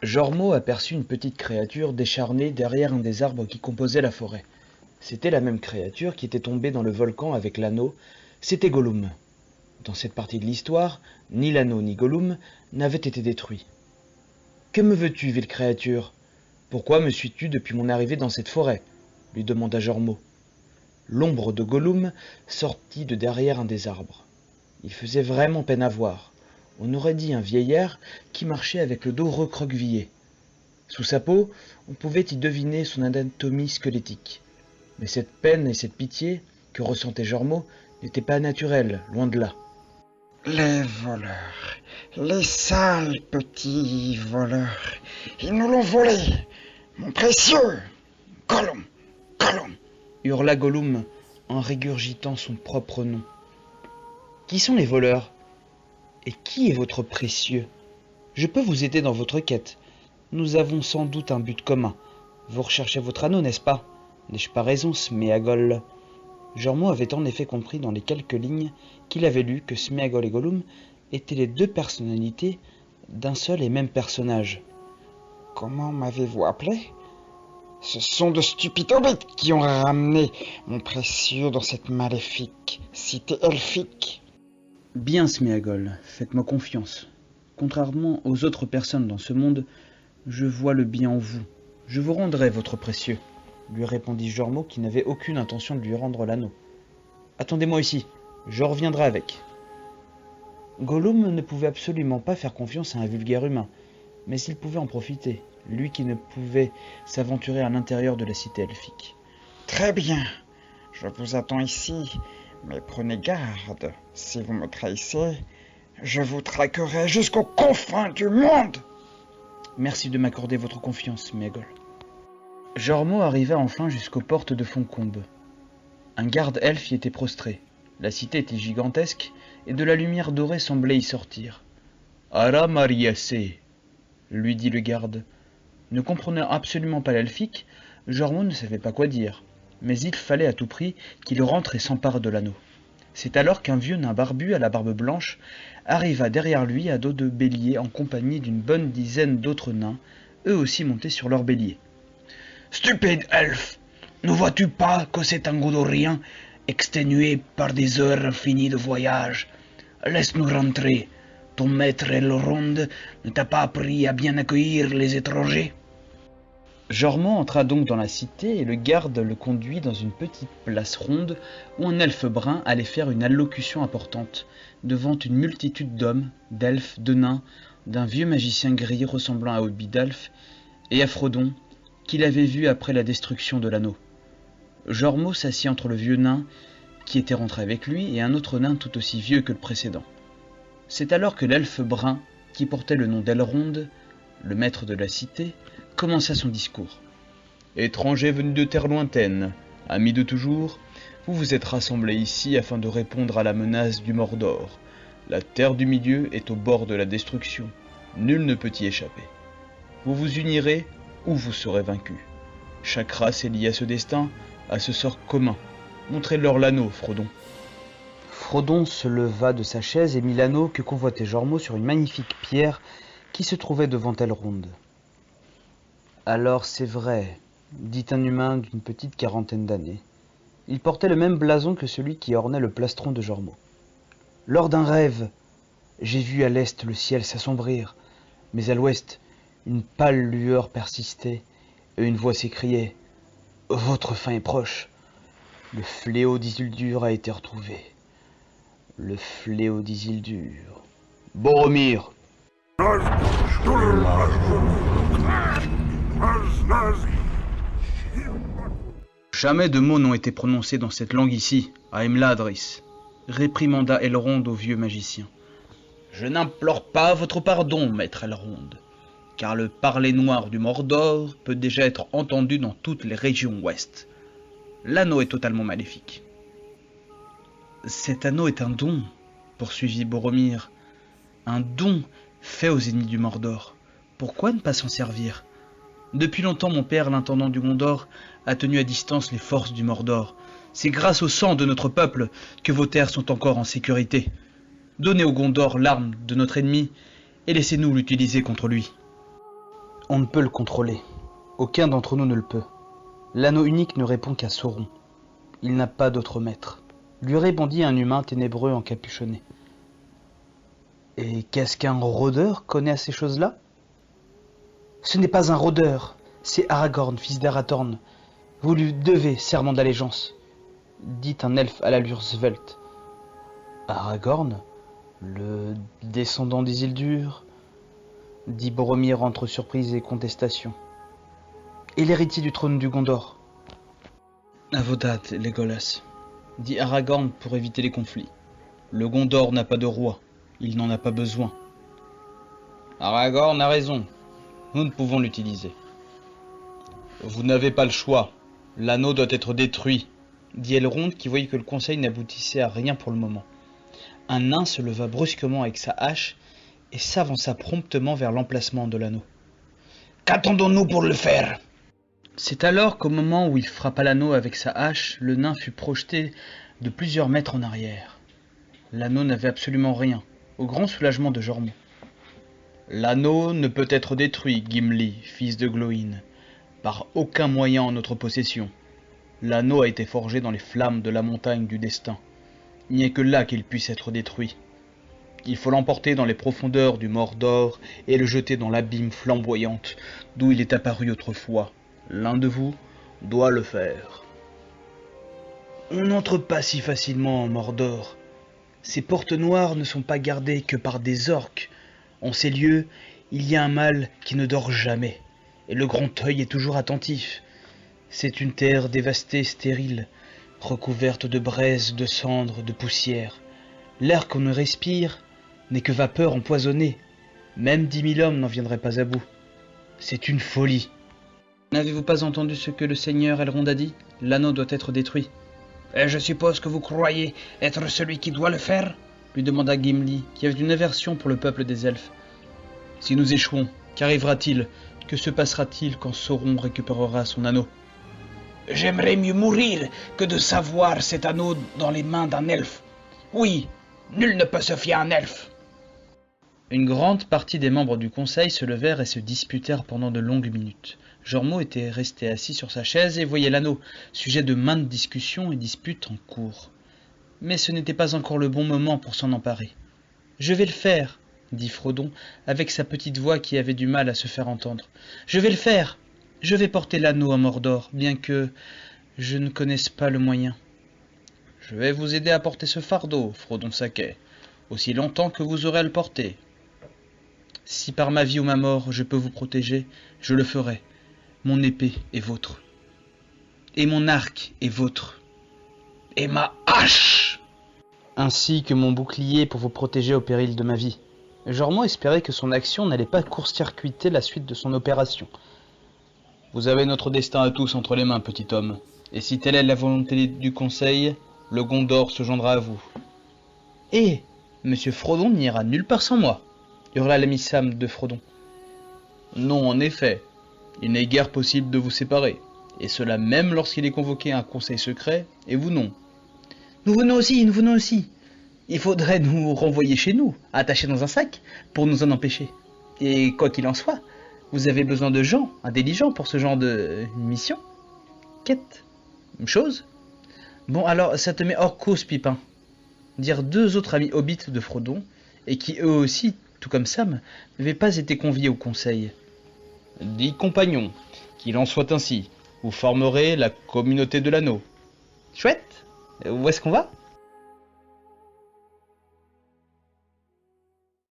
Jormo aperçut une petite créature décharnée derrière un des arbres qui composaient la forêt. C'était la même créature qui était tombée dans le volcan avec l'anneau, c'était Gollum. Dans cette partie de l'histoire, ni l'anneau ni Gollum n'avaient été détruits. « Que me veux-tu, ville créature ? Pourquoi me suis-tu depuis mon arrivée dans cette forêt ?» lui demanda Jormo. L'ombre de Gollum sortit de derrière un des arbres. Il faisait vraiment peine à voir. On aurait dit un vieillard qui marchait avec le dos recroquevillé. Sous sa peau, on pouvait y deviner son anatomie squelettique. Mais cette peine et cette pitié que ressentait Jormo n'étaient pas naturelles, loin de là. Les voleurs, les sales petits voleurs, ils nous l'ont volé, mon précieux Gollum, Gollum. Hurla Gollum en régurgitant son propre nom. Qui sont les voleurs ? Et qui est votre précieux ? Je peux vous aider dans votre quête. Nous avons sans doute un but commun. Vous recherchez votre anneau, n'est-ce pas ? N'ai-je pas raison, Sméagol ? Jormo avait en effet compris dans les quelques lignes qu'il avait lues que Sméagol et Gollum étaient les deux personnalités d'un seul et même personnage. Comment m'avez-vous appelé ? Ce sont de stupides hobbits qui ont ramené mon précieux dans cette maléfique cité elfique. Bien, Sméagol, faites-moi confiance. Contrairement aux autres personnes dans ce monde, je vois le bien en vous. Je vous rendrai votre précieux, lui répondit Jormo qui n'avait aucune intention de lui rendre l'anneau. Attendez-moi ici, je reviendrai avec. Gollum ne pouvait absolument pas faire confiance à un vulgaire humain, mais il pouvait en profiter, lui qui ne pouvait s'aventurer à l'intérieur de la cité elfique. Très bien, je vous attends ici, mais prenez garde, si vous me trahissez, je vous traquerai jusqu'aux confins du monde. Merci de m'accorder votre confiance, Sméagol. Jormo arriva enfin jusqu'aux portes de Foncombe. Un garde elfe y était prostré. La cité était gigantesque et de la lumière dorée semblait y sortir. « Ara Mariasse » lui dit le garde. Ne comprenant absolument pas l'elfique, Jormo ne savait pas quoi dire, mais il fallait à tout prix qu'il rentre et s'empare de l'anneau. C'est alors qu'un vieux nain barbu à la barbe blanche arriva derrière lui à dos de bélier en compagnie d'une bonne dizaine d'autres nains, eux aussi montés sur leur bélier. « Stupide elfe, ne vois-tu pas que c'est un godorien exténué par des heures infinies de voyage? Laisse-nous rentrer. Ton maître Elrond ne t'a pas appris à bien accueillir les étrangers ?» Jormo entra donc dans la cité et le garde le conduit dans une petite place ronde où un elfe brun allait faire une allocution importante devant une multitude d'hommes, d'elfes, de nains, d'un vieux magicien gris ressemblant à Obidalf et à Frodon qu'il avait vu après la destruction de l'anneau. Jormo s'assit entre le vieux nain qui était rentré avec lui et un autre nain tout aussi vieux que le précédent. C'est alors que l'elfe brun, qui portait le nom d'Elrond, le maître de la cité, commença son discours. « Étrangers venus de terres lointaines, amis de toujours, vous vous êtes rassemblés ici afin de répondre à la menace du Mordor. La terre du milieu est au bord de la destruction. Nul ne peut y échapper. Vous vous unirez ou vous serez vaincus. Chaque race est liée à ce destin, à ce sort commun. Montrez-leur l'anneau, Frodon. » Frodon se leva de sa chaise et mit l'anneau que convoitait Jormo sur une magnifique pierre qui se trouvait devant Elrond. « Alors c'est vrai, » dit un humain d'une petite quarantaine d'années. Il portait le même blason que celui qui ornait le plastron de Jormo. « Lors d'un rêve, j'ai vu à l'est le ciel s'assombrir, mais à l'ouest, une pâle lueur persistait, et une voix s'écriait « Votre fin est proche. Le fléau d'Isildur a été retrouvé. Le fléau d'Isildur. Boromir !» Jamais de mots n'ont été prononcés dans cette langue ici, à Imladris, réprimanda Elrond au vieux magicien. Je n'implore pas votre pardon, maître Elrond, car le parler noir du Mordor peut déjà être entendu dans toutes les régions ouest. L'anneau est totalement maléfique. Cet anneau est un don, poursuivit Boromir, un don fait aux ennemis du Mordor. Pourquoi ne pas s'en servir ? Depuis longtemps, mon père, l'intendant du Gondor, a tenu à distance les forces du Mordor. C'est grâce au sang de notre peuple que vos terres sont encore en sécurité. Donnez au Gondor l'arme de notre ennemi et laissez-nous l'utiliser contre lui. On ne peut le contrôler. Aucun d'entre nous ne le peut. L'anneau unique ne répond qu'à Sauron. Il n'a pas d'autre maître. Lui répondit un humain ténébreux encapuchonné. Et qu'est-ce qu'un rôdeur connaît à ces choses-là? Ce n'est pas un rôdeur, c'est Aragorn, fils d'Arathorn. Vous lui devez serment d'allégeance, dit un elfe à l'allure svelte. Aragorn, le descendant d'Isildur, dit Boromir entre surprise et contestation. Et l'héritier du trône du Gondor. À vos dates, Legolas, dit Aragorn pour éviter les conflits. Le Gondor n'a pas de roi, il n'en a pas besoin. Aragorn a raison, nous ne pouvons l'utiliser. Vous n'avez pas le choix, l'anneau doit être détruit, dit Elrond qui voyait que le conseil n'aboutissait à rien pour le moment. Un nain se leva brusquement avec sa hache et s'avança promptement vers l'emplacement de l'anneau. Qu'attendons-nous pour le faire? C'est alors qu'au moment où il frappa l'anneau avec sa hache, le nain fut projeté de plusieurs mètres en arrière. L'anneau n'avait absolument rien, au grand soulagement de Jormungand. L'anneau ne peut être détruit, Gimli, fils de Glóin, par aucun moyen en notre possession. L'anneau a été forgé dans les flammes de la montagne du destin. Il n'y a que là qu'il puisse être détruit. Il faut l'emporter dans les profondeurs du Mordor et le jeter dans l'abîme flamboyante d'où il est apparu autrefois. L'un de vous doit le faire. On n'entre pas si facilement en Mordor. Ces portes noires ne sont pas gardées que par des orques. En ces lieux, il y a un mal qui ne dort jamais, et le grand œil est toujours attentif. C'est une terre dévastée, stérile, recouverte de braises, de cendres, de poussière. L'air qu'on ne respire n'est que vapeur empoisonnée. Même 10 000 hommes n'en viendraient pas à bout. C'est une folie. N'avez-vous pas entendu ce que le seigneur Elrond a dit? L'anneau doit être détruit. Et je suppose que vous croyez être celui qui doit le faire? Lui demanda Gimli, qui avait une aversion pour le peuple des elfes. Si nous échouons, qu'arrivera-t-il? Que se passera-t-il quand Sauron récupérera son anneau? J'aimerais mieux mourir que de savoir cet anneau dans les mains d'un elfe. Oui, nul ne peut se fier à un elfe. Une grande partie des membres du conseil se levèrent et se disputèrent pendant de longues minutes. Jormungand était resté assis sur sa chaise et voyait l'anneau, sujet de maintes discussions et disputes en cours. Mais ce n'était pas encore le bon moment pour s'en emparer. « Je vais le faire !» dit Frodon, avec sa petite voix qui avait du mal à se faire entendre. « Je vais le faire! Je vais porter l'anneau à Mordor, bien que je ne connaisse pas le moyen. »« Je vais vous aider à porter ce fardeau, Frodon Sacquet, aussi longtemps que vous aurez à le porter. Si par ma vie ou ma mort je peux vous protéger, je le ferai. Mon épée est vôtre. Et mon arc est vôtre. Et ma hache! Ainsi que mon bouclier pour vous protéger au péril de ma vie. » Jormungand espérait que son action n'allait pas court-circuiter la suite de son opération. « Vous avez notre destin à tous entre les mains, petit homme. Et si telle est la volonté du conseil, le Gondor se joindra à vous. »« Eh, monsieur Frodon n'ira nulle part sans moi !» hurla l'ami Sam de Frodon. « Non, en effet, il n'est guère possible de vous séparer, et cela même lorsqu'il est convoqué à un conseil secret, et vous non. »« Nous venons aussi. Il faudrait nous renvoyer chez nous, attachés dans un sac, pour nous en empêcher. Et quoi qu'il en soit, vous avez besoin de gens intelligents pour ce genre de mission. Quête, chose. Bon, alors ça te met hors cause, Pipin, dirent 2 autres amis hobbits de Frodon, et qui eux aussi, tout comme Sam, n'avaient pas été conviés au conseil. « Dis compagnons, qu'il en soit ainsi, vous formerez la communauté de l'anneau. »« Chouette, où est-ce qu'on va ?